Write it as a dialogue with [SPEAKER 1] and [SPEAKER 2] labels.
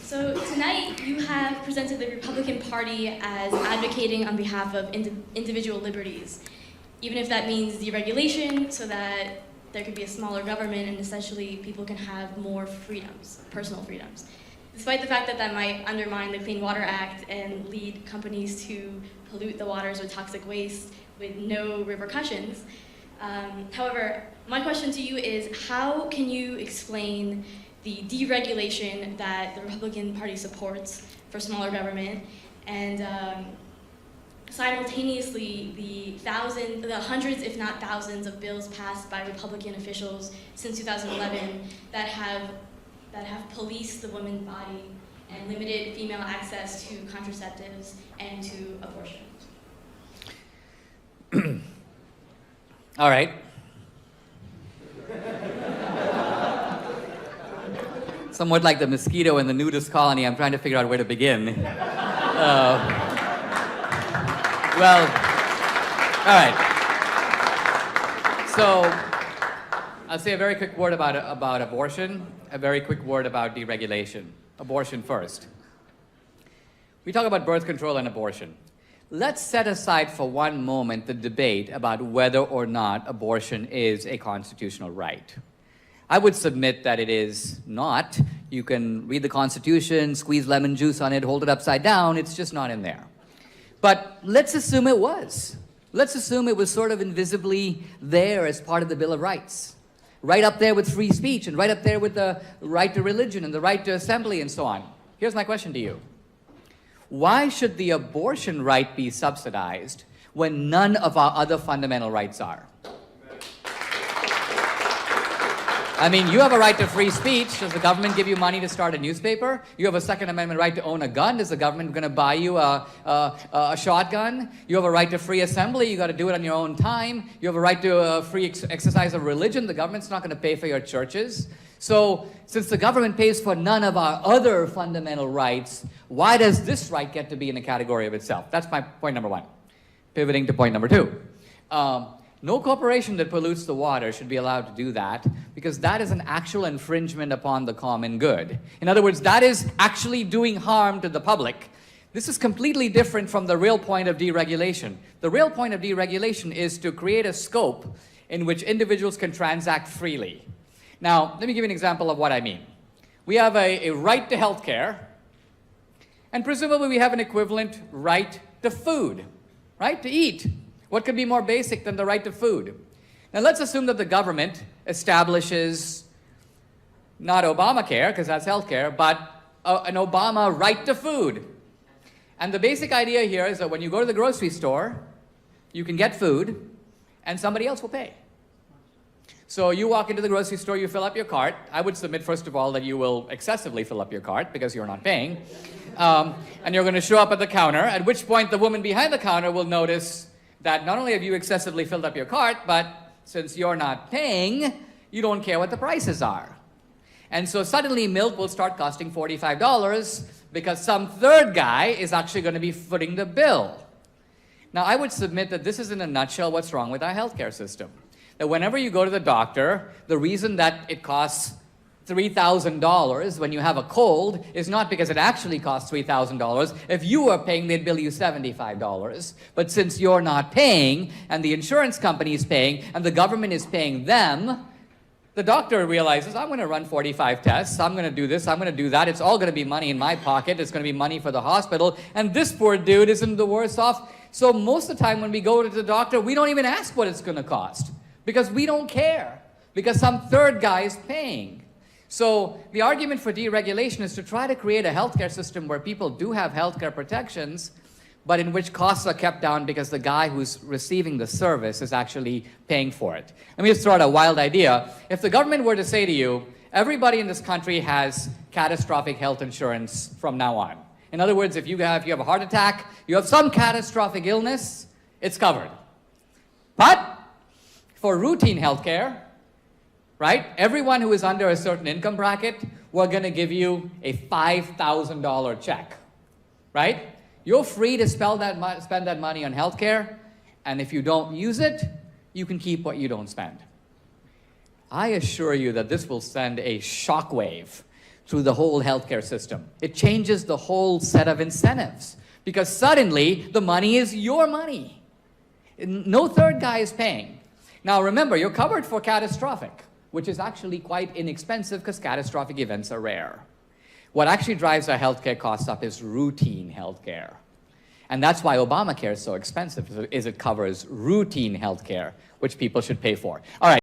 [SPEAKER 1] So tonight you have presented the Republican Party as advocating on behalf of individual liberties, even if that means deregulation so that there could be a smaller government and essentially people can have more freedoms, personal freedoms. Despite the fact that that might undermine the Clean Water Act and lead companies to pollute the waters with toxic waste with no repercussions. However, my question to you is, how can you explain the deregulation that the Republican Party supports for smaller government, and simultaneously the hundreds, if not thousands, of bills passed by Republican officials since 2011 that have policed the woman's body and limited female access to contraceptives and to abortion?
[SPEAKER 2] All right. Somewhat like the mosquito in the nudist colony, I'm trying to figure out where to begin. Well, all right. So, I'll say a very quick word about abortion, a very quick word about deregulation. Abortion first. We talk about birth control and abortion. Let's set aside for one moment the debate about whether or not abortion is a constitutional right. I would submit that it is not. You can read the Constitution, squeeze lemon juice on it, hold it upside down, it's just not in there. But let's assume it was. Let's assume it was sort of invisibly there as part of the Bill of Rights. Right up there with free speech and right up there with the right to religion and the right to assembly and so on. Here's my question to you. Why should the abortion right be subsidized when none of our other fundamental rights are? I mean, you have a right to free speech. Does the government give you money to start a newspaper? You have a Second Amendment right to own a gun. Is the government going to buy you a shotgun? You have a right to free assembly. You got to do it on your own time. You have a right to free exercise of religion. The government's not going to pay for your churches. So, since the government pays for none of our other fundamental rights, why does this right get to be in a category of itself? That's my point number one. Pivoting to point number two. No corporation that pollutes the water should be allowed to do that, because that is an actual infringement upon the common good. In other words, that is actually doing harm to the public. This is completely different from the real point of deregulation. The real point of deregulation is to create a scope in which individuals can transact freely. Now, let me give you an example of what I mean. We have a right to health care, and presumably we have an equivalent right to food, right? To eat. What could be more basic than the right to food? Now let's assume that the government establishes not Obamacare, because that's healthcare, but an Obama right to food. And the basic idea here is that when you go to the grocery store, you can get food, and somebody else will pay. So you walk into the grocery store, you fill up your cart. I would submit, first of all, that you will excessively fill up your cart because you're not paying. And you're going to show up at the counter, at which point the woman behind the counter will notice that not only have you excessively filled up your cart, but since you're not paying, you don't care what the prices are. And so suddenly milk will start costing $45 because some third guy is actually going to be footing the bill. Now, I would submit that this is in a nutshell what's wrong with our healthcare system. That whenever you go to the doctor, the reason that it costs $3,000 when you have a cold is not because it actually costs $3,000. If you were paying, they'd bill you $75. But since you're not paying, and the insurance company is paying, and the government is paying them, the doctor realizes, I'm going to run 45 tests, I'm going to do this, I'm going to do that, it's all going to be money in my pocket, it's going to be money for the hospital, and this poor dude isn't the worst off. So most of the time when we go to the doctor, we don't even ask what it's going to cost, because we don't care, because some third guy is paying. So the argument for deregulation is to try to create a healthcare system where people do have healthcare protections, but in which costs are kept down because the guy who's receiving the service is actually paying for it. Let me just throw out a wild idea. If the government were to say to you, everybody in this country has catastrophic health insurance from now on. In other words, if you have a heart attack, you have some catastrophic illness, it's covered. But for routine healthcare, right? Everyone who is under a certain income bracket, we're going to give you a $5,000 check, right? You're free to spend that money on healthcare, and if you don't use it, you can keep what you don't spend. I assure you that this will send a shockwave through the whole healthcare system. It changes the whole set of incentives because suddenly the money is your money. No third guy is paying. Now remember, you're covered for catastrophic, which is actually quite inexpensive because catastrophic events are rare. What actually drives our healthcare costs up is routine healthcare. And that's why Obamacare is so expensive, is it covers routine healthcare, which people should pay for. All right.